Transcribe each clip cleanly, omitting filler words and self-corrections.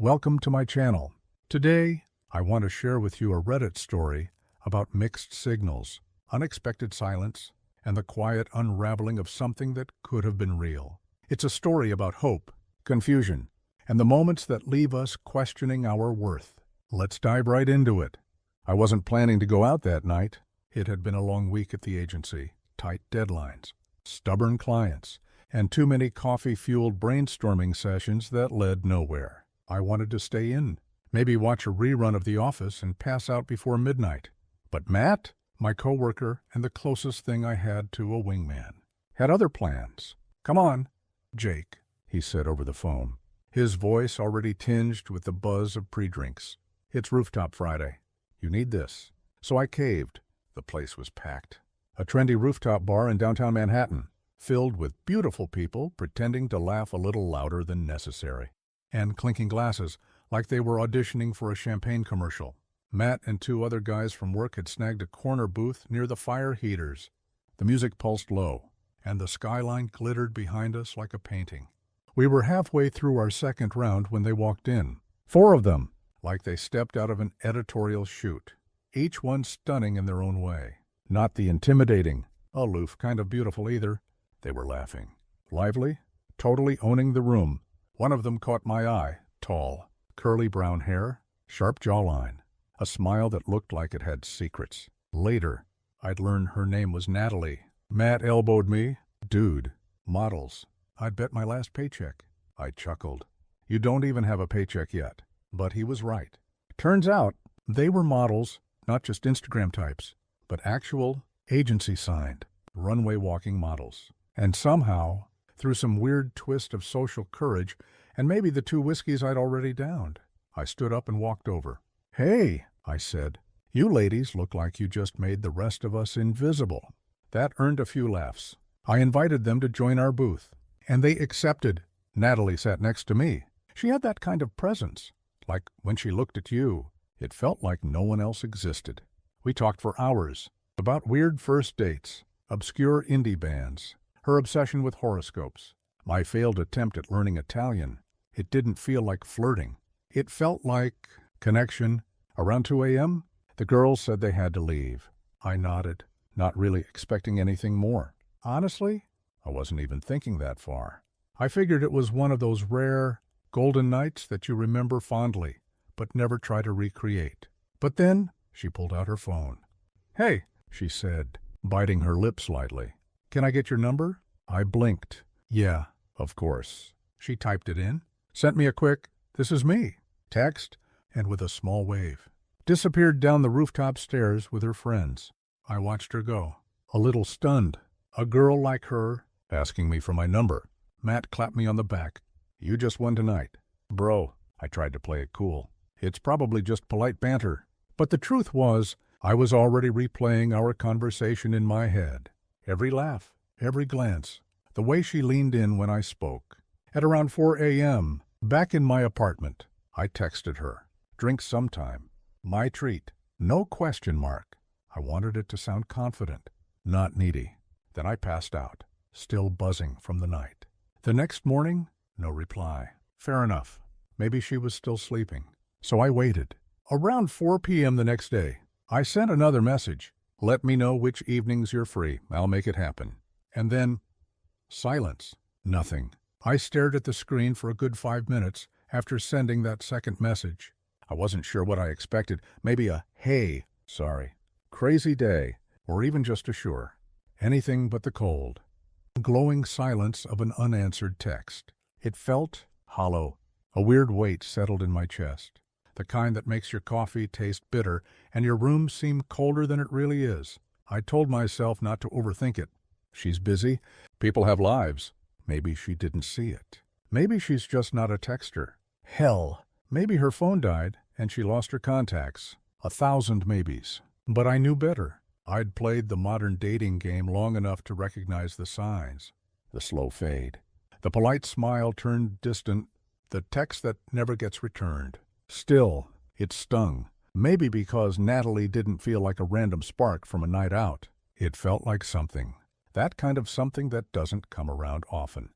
welcome to my channel. Today, I want to share with you a Reddit story about mixed signals, unexpected silence, and the quiet unraveling of something that could have been real. It's a story about hope, confusion, and the moments that leave us questioning our worth. Let's dive right into it. I wasn't planning to go out that night. It had been a long week at the agency, tight deadlines, stubborn clients, and too many coffee-fueled brainstorming sessions that led nowhere. I wanted to stay in, maybe watch a rerun of The Office and pass out before midnight. But Matt, my coworker and the closest thing I had to a wingman, had other plans. "Come on, Jake," he said over the phone, his voice already tinged with the buzz of pre-drinks. "It's Rooftop Friday. You need this." So I caved. The place was packed. A trendy rooftop bar in downtown Manhattan, filled with beautiful people pretending to laugh a little louder than necessary, and clinking glasses like they were auditioning for a champagne commercial. Matt and two other guys from work had snagged a corner booth near the fire heaters. The music pulsed low, and the skyline glittered behind us like a painting. We were halfway through our second round when they walked in. 4 of them, like they stepped out of an editorial shoot, each one stunning in their own way. Not the intimidating, aloof kind of beautiful either. They were laughing. Lively, totally owning the room. One of them caught my eye, tall, curly brown hair, sharp jawline, a smile that looked like it had secrets. Later, I'd learn her name was Natalie. Matt elbowed me. "Dude, models. I'd bet my last paycheck." I chuckled. "You don't even have a paycheck yet." But he was right. Turns out, they were models, not just Instagram types, but actual, agency-signed, runway-walking models. And somehow, through some weird twist of social courage, and maybe the 2 whiskeys I'd already downed, I stood up and walked over. "Hey," I said, "you ladies look like you just made the rest of us invisible." That earned a few laughs. I invited them to join our booth, and they accepted. Natalie sat next to me. She had that kind of presence, like when she looked at you, it felt like no one else existed. We talked for hours, about weird first dates, obscure indie bands, her obsession with horoscopes, my failed attempt at learning Italian. It didn't feel like flirting. It felt like connection. Around 2 a.m., the girls said they had to leave. I nodded, not really expecting anything more. Honestly, I wasn't even thinking that far. I figured it was one of those rare, golden nights that you remember fondly, but never try to recreate. But then, she pulled out her phone. "Hey," she said, biting her lip slightly. "Can I get your number?" I blinked. "Yeah, of course." She typed it in, sent me a quick, "This is me," text, and with a small wave, disappeared down the rooftop stairs with her friends. I watched her go, a little stunned. A girl like her, asking me for my number. Matt clapped me on the back. "You just won tonight." "Bro," I tried to play it cool. "It's probably just polite banter." But the truth was, I was already replaying our conversation in my head. Every laugh, every glance, the way she leaned in when I spoke. At around 4 a.m., back in my apartment, I texted her. "Drink sometime. My treat." No question mark. I wanted it to sound confident, not needy. Then I passed out, still buzzing from the night. The next morning, no reply. Fair enough. Maybe she was still sleeping. So I waited. Around 4 p.m. the next day, I sent another message. "Let me know which evenings you're free. I'll make it happen." And then, silence. Nothing. I stared at the screen for a good 5 minutes after sending that second message. I wasn't sure what I expected. Maybe a, "Hey, sorry, crazy day," or even just a "sure." Anything but the cold, glowing silence of an unanswered text. It felt hollow. A weird weight settled in my chest, the kind that makes your coffee taste bitter and your room seem colder than it really is. I told myself not to overthink it. She's busy. People have lives. Maybe she didn't see it. Maybe she's just not a texter. Hell, maybe her phone died and she lost her contacts. 1,000 maybes. But I knew better. I'd played the modern dating game long enough to recognize the signs. The slow fade. The polite smile turned distant. The text that never gets returned. Still, it stung. Maybe because Natalie didn't feel like a random spark from a night out. It felt like something. That kind of something that doesn't come around often.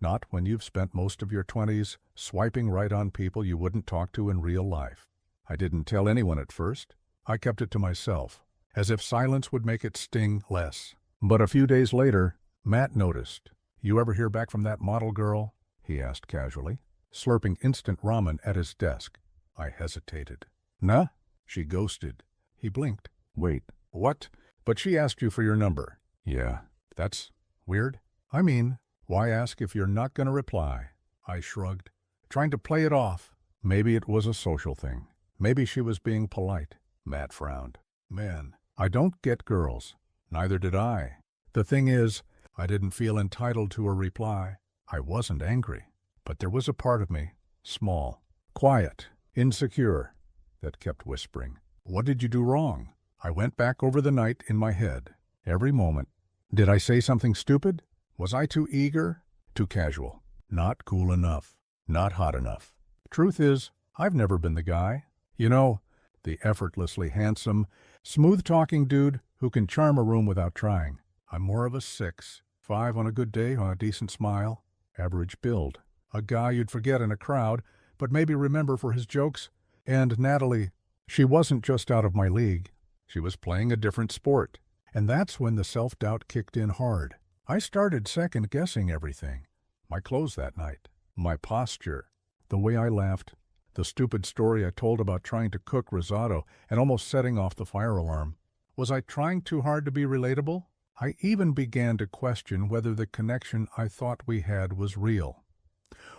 Not when you've spent most of your 20s swiping right on people you wouldn't talk to in real life. I didn't tell anyone at first. I kept it to myself, as if silence would make it sting less. But a few days later, Matt noticed. "You ever hear back from that model girl?" he asked casually, slurping instant ramen at his desk. I hesitated. "Nah?" She ghosted. He blinked. "Wait, what? But she asked you for your number." "Yeah." "That's weird." "I mean, why ask if you're not going to reply?" I shrugged, trying to play it off. Maybe it was a social thing. Maybe she was being polite. Matt frowned. "Man, I don't get girls." Neither did I. The thing is, I didn't feel entitled to a reply. I wasn't angry, but there was a part of me, small, quiet, insecure, that kept whispering, "What did you do wrong?" I went back over the night in my head, every moment. Did I say something stupid? Was I too eager? Too casual? Not cool enough? Not hot enough? Truth is, I've never been the guy. You know, the effortlessly handsome, smooth-talking dude who can charm a room without trying. I'm more of a 6, 5 on a good day, on a decent smile, average build. A guy you'd forget in a crowd, but maybe remember for his jokes. And Natalie, she wasn't just out of my league. She was playing a different sport. And that's when the self-doubt kicked in hard. I started second-guessing everything. My clothes that night, my posture, the way I laughed, the stupid story I told about trying to cook risotto and almost setting off the fire alarm. Was I trying too hard to be relatable? I even began to question whether the connection I thought we had was real,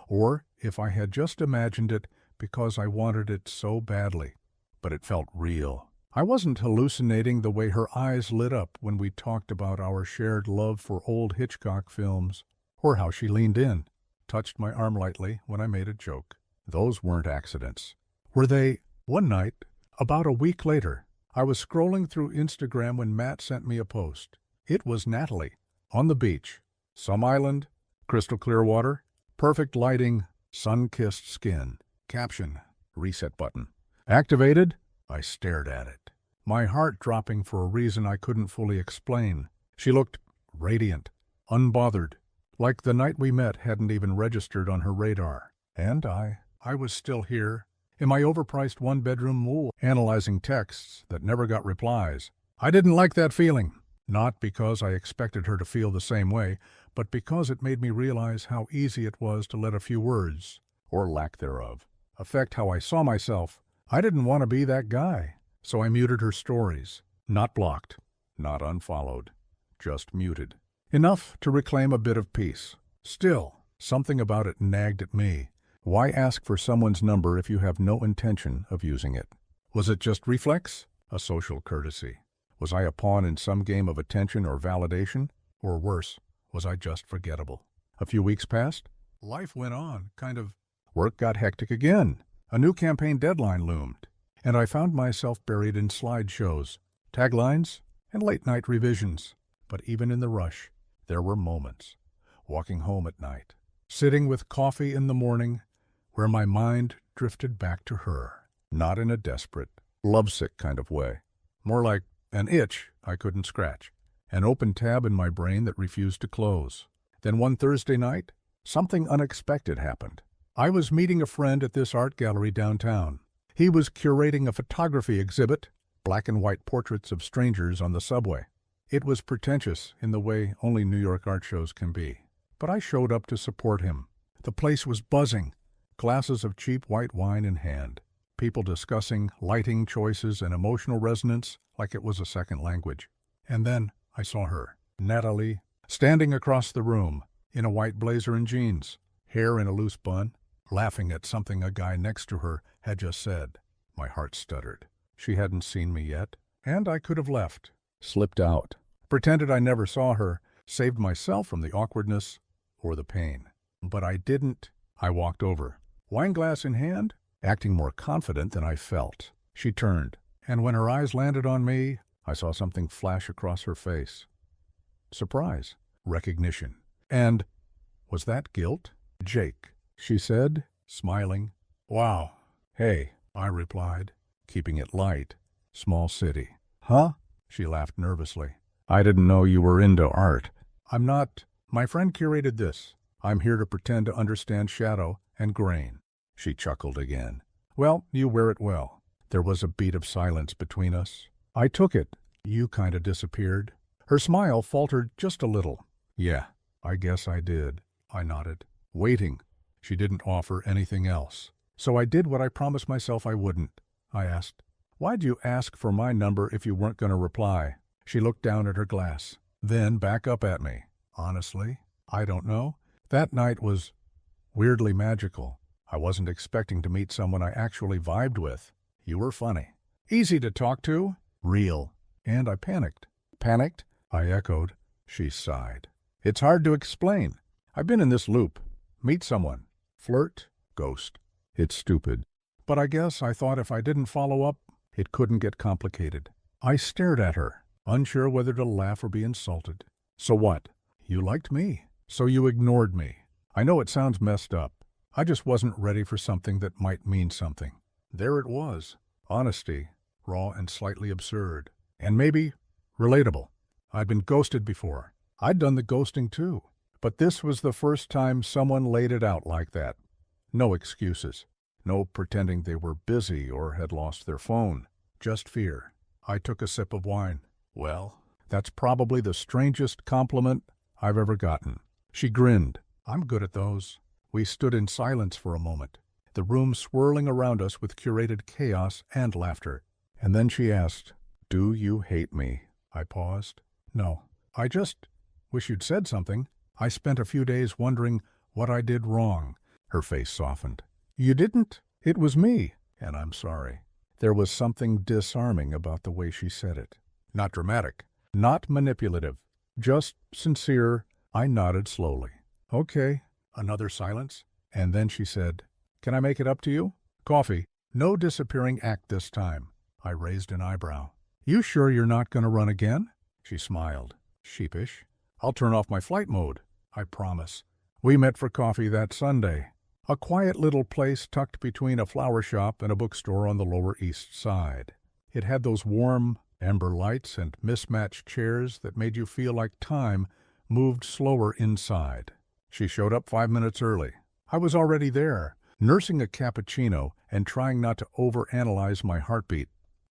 or if I had just imagined it because I wanted it so badly. But it felt real. I wasn't hallucinating the way her eyes lit up when we talked about our shared love for old Hitchcock films, or how she leaned in, touched my arm lightly when I made a joke. Those weren't accidents. Were they? One night, about a week later, I was scrolling through Instagram when Matt sent me a post. It was Natalie, on the beach. Some island, crystal clear water, perfect lighting, sun-kissed skin. Caption, reset button. Activated? I stared at it, my heart dropping for a reason I couldn't fully explain. She looked radiant, unbothered, like the night we met hadn't even registered on her radar. And I was still here, in my overpriced one-bedroom mool, analyzing texts that never got replies. I didn't like that feeling, not because I expected her to feel the same way, but because it made me realize how easy it was to let a few words, or lack thereof, affect how I saw myself. I didn't want to be that guy, so I muted her stories. Not blocked, not unfollowed, just muted. Enough to reclaim a bit of peace. Still, something about it nagged at me. Why ask for someone's number if you have no intention of using it? Was it just reflex? A social courtesy? Was I a pawn in some game of attention or validation? Or worse, was I just forgettable? A few weeks passed. Life went on, kind of. Work got hectic again. A new campaign deadline loomed, and I found myself buried in slideshows, taglines, and late-night revisions. But even in the rush, there were moments. Walking home at night, sitting with coffee in the morning, where my mind drifted back to her. Not in a desperate, lovesick kind of way. More like an itch I couldn't scratch, an open tab in my brain that refused to close. Then one Thursday night, something unexpected happened. I was meeting a friend at this art gallery downtown. He was curating a photography exhibit, black and white portraits of strangers on the subway. It was pretentious in the way only New York art shows can be. But I showed up to support him. The place was buzzing, glasses of cheap white wine in hand, people discussing lighting choices and emotional resonance like it was a second language. And then I saw her, Natalie, standing across the room, in a white blazer and jeans, hair in a loose bun, laughing at something a guy next to her had just said. My heart stuttered. She hadn't seen me yet, and I could have left, slipped out, pretended I never saw her, saved myself from the awkwardness or the pain. But I didn't. I walked over, wineglass in hand, acting more confident than I felt. She turned, and when her eyes landed on me, I saw something flash across her face. Surprise, recognition, and was that guilt? "Jake," she said, smiling. "Wow." "Hey," I replied, keeping it light. "Small city." "Huh?" She laughed nervously. "I didn't know you were into art." "I'm not. My friend curated this. I'm here to pretend to understand shadow and grain." She chuckled again. "Well, you wear it well." There was a beat of silence between us. I took it. You kind of disappeared. Her smile faltered just a little. "Yeah, I guess I did." I nodded. Waiting. She didn't offer anything else. So I did what I promised myself I wouldn't. I asked, "Why'd you ask for my number if you weren't going to reply?" She looked down at her glass, then back up at me. "Honestly, I don't know. That night was weirdly magical. I wasn't expecting to meet someone I actually vibed with. You were funny. Easy to talk to. Real. And I panicked." "Panicked?" I echoed. She sighed. "It's hard to explain. I've been in this loop. Meet someone. Flirt. Ghost. It's stupid. But I guess I thought if I didn't follow up, it couldn't get complicated." I stared at her, unsure whether to laugh or be insulted. "So what? You liked me. So you ignored me. I know it sounds messed up. I just wasn't ready for something that might mean something." There it was. Honesty, raw and slightly absurd. And maybe relatable. I'd been ghosted before. I'd done the ghosting too. But this was the first time someone laid it out like that. No excuses. No pretending they were busy or had lost their phone. Just fear. I took a sip of wine. "Well, that's probably the strangest compliment I've ever gotten." She grinned. "I'm good at those." We stood in silence for a moment, the room swirling around us with curated chaos and laughter. And then she asked, "Do you hate me?" I paused. "No. I just wish you'd said something. I spent a few days wondering what I did wrong." Her face softened. "You didn't. It was me, and I'm sorry." There was something disarming about the way she said it. Not dramatic, not manipulative, just sincere. I nodded slowly. "Okay." Another silence, and then she said, "Can I make it up to you?" "Coffee." No disappearing act this time. I raised an eyebrow. "You sure you're not going to run again?" She smiled, sheepish. "I'll turn off my flight mode. I promise." We met for coffee that Sunday. A quiet little place tucked between a flower shop and a bookstore on the Lower East Side. It had those warm amber lights and mismatched chairs that made you feel like time moved slower inside. She showed up 5 minutes early. I was already there, nursing a cappuccino and trying not to overanalyze my heartbeat.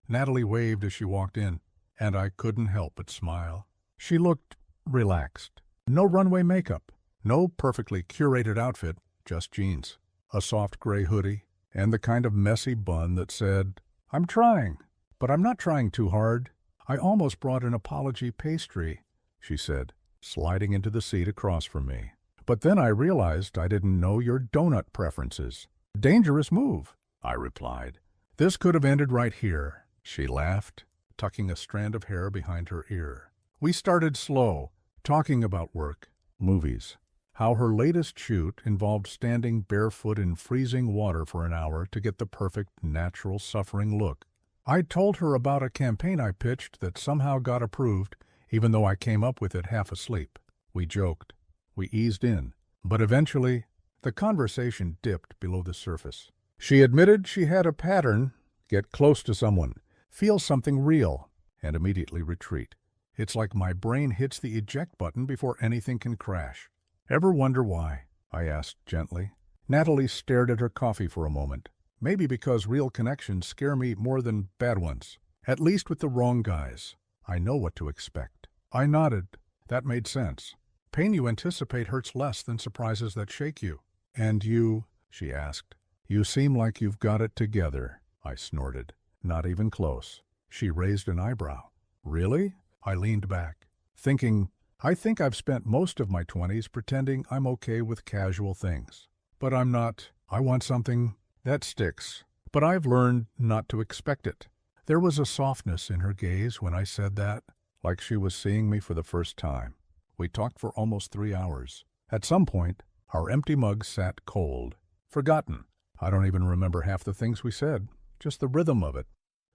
Natalie waved as she walked in, and I couldn't help but smile. She looked relaxed. No runway makeup, no perfectly curated outfit, just jeans, a soft gray hoodie, and the kind of messy bun that said, "I'm trying, but I'm not trying too hard." "I almost brought an apology pastry," she said, sliding into the seat across from me. "But then I realized I didn't know your donut preferences." "Dangerous move," I replied. "This could have ended right here." She laughed, tucking a strand of hair behind her ear. We started slow, talking about work, movies, how her latest shoot involved standing barefoot in freezing water for an hour to get the perfect, natural, suffering look. I told her about a campaign I pitched that somehow got approved, even though I came up with it half asleep. We joked. We eased in. But eventually, the conversation dipped below the surface. She admitted she had a pattern: get close to someone, feel something real, and immediately retreat. It's like my brain hits the eject button before anything can crash. "Ever wonder why?" I asked gently. Natalie stared at her coffee for a moment. "Maybe because real connections scare me more than bad ones. At least with the wrong guys. I know what to expect." I nodded. That made sense. Pain you anticipate hurts less than surprises that shake you. "And you?" she asked. "You seem like you've got it together." I snorted. "Not even close." She raised an eyebrow. "Really?" I leaned back, thinking, I think I've spent most of my 20s pretending I'm okay with casual things. But I'm not. I want something that sticks. But I've learned not to expect it. There was a softness in her gaze when I said that, like she was seeing me for the first time. We talked for almost 3 hours. At some point, our empty mugs sat cold, forgotten. I don't even remember half the things we said, just the rhythm of it,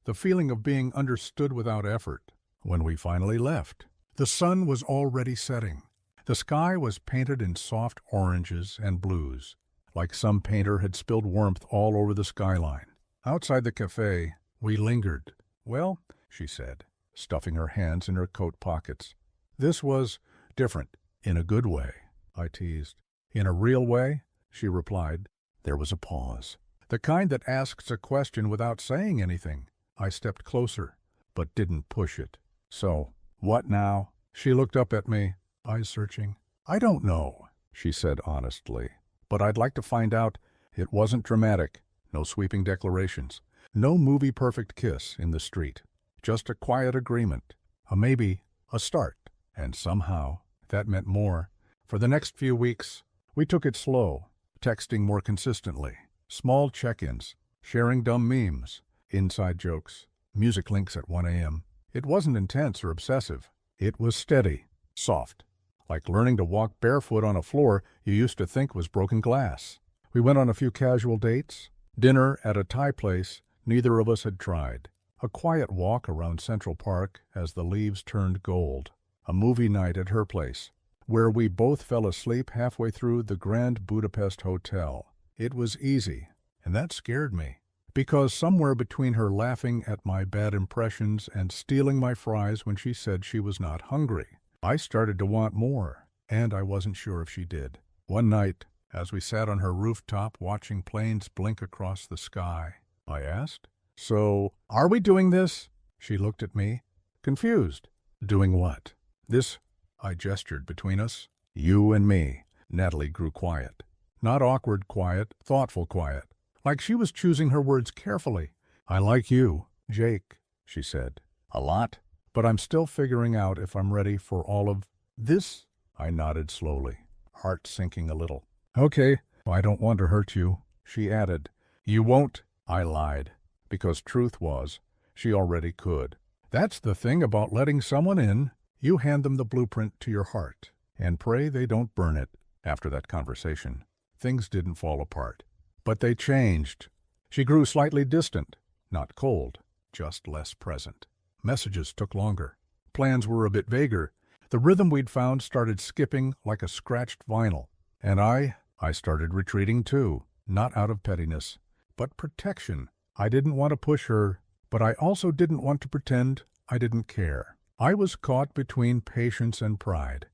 the feeling of being understood without effort. When we finally left, the sun was already setting. The sky was painted in soft oranges and blues, like some painter had spilled warmth all over the skyline. Outside the cafe, we lingered. "Well," she said, stuffing her hands in her coat pockets. "This was different, in a good way," I teased. In a real way, she replied. There was a pause. The kind that asks a question without saying anything. I stepped closer, but didn't push it. So, what now? She looked up at me, eyes searching. I don't know, she said honestly. But I'd like to find out. It wasn't dramatic. No sweeping declarations. No movie-perfect kiss in the street. Just a quiet agreement. A maybe. A start. And somehow, that meant more. For the next few weeks, we took it slow, texting more consistently. Small check-ins, sharing dumb memes, inside jokes, music links at 1 a.m. It wasn't intense or obsessive. It was steady, soft, like learning to walk barefoot on a floor you used to think was broken glass. We went on a few casual dates, dinner at a Thai place neither of us had tried, a quiet walk around Central Park as the leaves turned gold, a movie night at her place, where we both fell asleep halfway through the Grand Budapest Hotel. It was easy, and that scared me, because somewhere between her laughing at my bad impressions and stealing my fries when she said she was not hungry, I started to want more, and I wasn't sure if she did. One night, as we sat on her rooftop watching planes blink across the sky, I asked, "So, are we doing this?" She looked at me, confused. "Doing what?" "This," I gestured between us. "You and me." Natalie grew quiet. Not awkward quiet, thoughtful quiet, like she was choosing her words carefully. "I like you, Jake," she said. "A lot, but I'm still figuring out if I'm ready for all of this." I nodded slowly, heart sinking a little. "Okay, I don't want to hurt you," she added. "You won't," I lied, because truth was, she already could. That's the thing about letting someone in. You hand them the blueprint to your heart, and pray they don't burn it. After that conversation, things didn't fall apart. But they changed. She grew slightly distant, not cold, just less present. Messages took longer. Plans were a bit vaguer. The rhythm we'd found started skipping like a scratched vinyl. And I started retreating too, not out of pettiness, but protection. I didn't want to push her, but I also didn't want to pretend I didn't care. I was caught between patience and pride,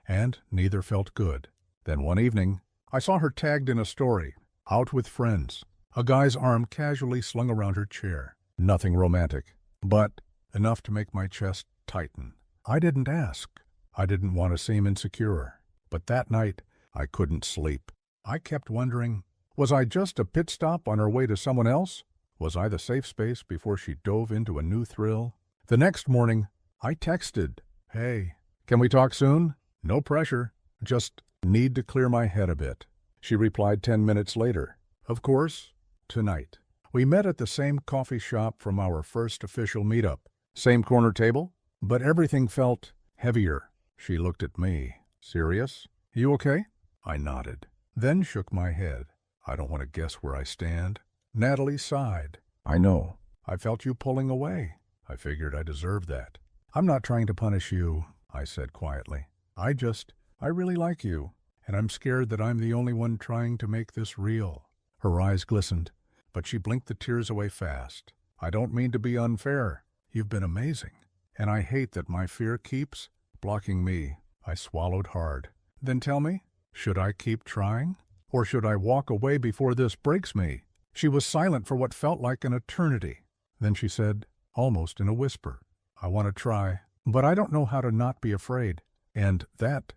and neither felt good. Then one evening, I saw her tagged in a story, out with friends, a guy's arm casually slung around her chair. Nothing romantic, but enough to make my chest tighten. I didn't ask. I didn't want to seem insecure. But that night, I couldn't sleep. I kept wondering, was I just a pit stop on her way to someone else? Was I the safe space before she dove into a new thrill? The next morning, I texted, "Hey, can we talk soon? No pressure. Just need to clear my head a bit." She replied 10 minutes later, "Of course, tonight." We met at the same coffee shop from our first official meetup. Same corner table, but everything felt heavier. She looked at me. "Serious? You okay?" I nodded, then shook my head. "I don't want to guess where I stand." Natalie sighed. "I know. I felt you pulling away. I figured I deserved that." "I'm not trying to punish you," I said quietly. I really like you, and I'm scared that I'm the only one trying to make this real." Her eyes glistened, but she blinked the tears away fast. "I don't mean to be unfair. You've been amazing, and I hate that my fear keeps blocking me." I swallowed hard. "Then tell me, should I keep trying? Or should I walk away before this breaks me?" She was silent for what felt like an eternity. Then she said, almost in a whisper, "I want to try, but I don't know how to not be afraid." And that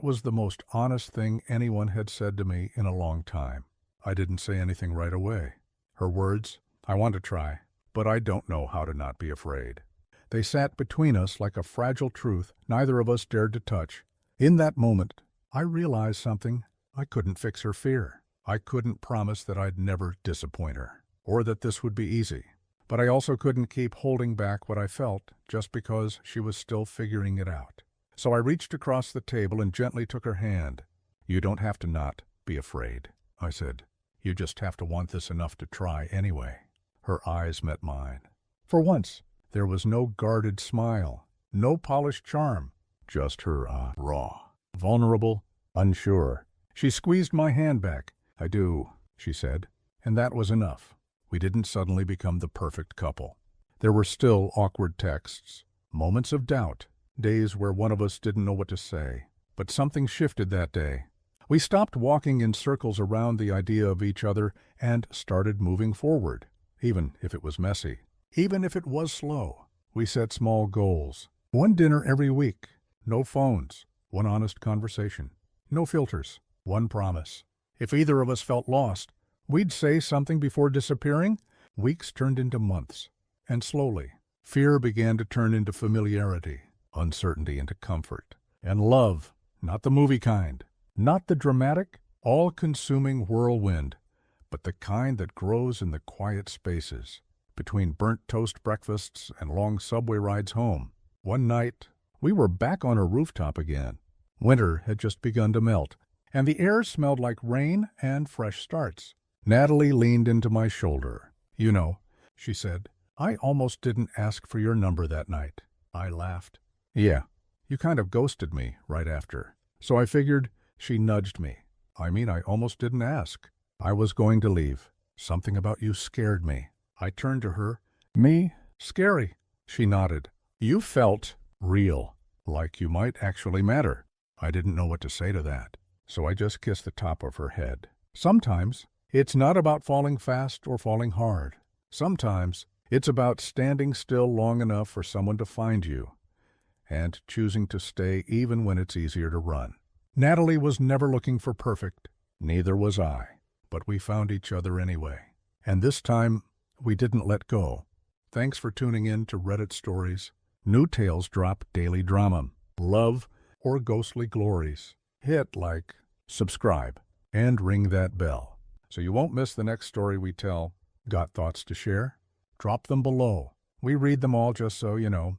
was the most honest thing anyone had said to me in a long time. I didn't say anything right away. Her words, "I want to try, but I don't know how to not be afraid." They sat between us like a fragile truth neither of us dared to touch. In that moment, I realized something. I couldn't fix her fear. I couldn't promise that I'd never disappoint her, or that this would be easy. But I also couldn't keep holding back what I felt just because she was still figuring it out. So I reached across the table and gently took her hand. "You don't have to not be afraid," I said. "You just have to want this enough to try anyway." Her eyes met mine. For once, there was no guarded smile, no polished charm, just her raw, vulnerable, unsure. She squeezed my hand back. "I do," she said, and that was enough. We didn't suddenly become the perfect couple. There were still awkward texts, moments of doubt, days where one of us didn't know what to say. But something shifted that day. We stopped walking in circles around the idea of each other and started moving forward, even if it was messy, even if it was slow. We set small goals. One dinner every week, no phones, one honest conversation, no filters, one promise. If either of us felt lost, we'd say something before disappearing. Weeks turned into months, and slowly, fear began to turn into familiarity, uncertainty into comfort, and love, not the movie kind, not the dramatic, all-consuming whirlwind, but the kind that grows in the quiet spaces, between burnt toast breakfasts and long subway rides home. One night, we were back on a rooftop again. Winter had just begun to melt, and the air smelled like rain and fresh starts. Natalie leaned into my shoulder. "You know," she said, "I almost didn't ask for your number that night." I laughed. "Yeah, you kind of ghosted me right after. So I figured." She nudged me. "I mean, I almost didn't ask. I was going to leave. Something about you scared me." I turned to her. "Me? Scary?" She nodded. "You felt real, like you might actually matter." I didn't know what to say to that, so I just kissed the top of her head. Sometimes it's not about falling fast or falling hard. Sometimes it's about standing still long enough for someone to find you and choosing to stay even when it's easier to run. Natalie was never looking for perfect. Neither was I. But we found each other anyway. And this time, we didn't let go. Thanks for tuning in to Reddit Stories. New tales drop daily drama, love, or ghostly glories. Hit like, subscribe, and ring that bell so you won't miss the next story we tell. Got thoughts to share? Drop them below. We read them all, just so you know.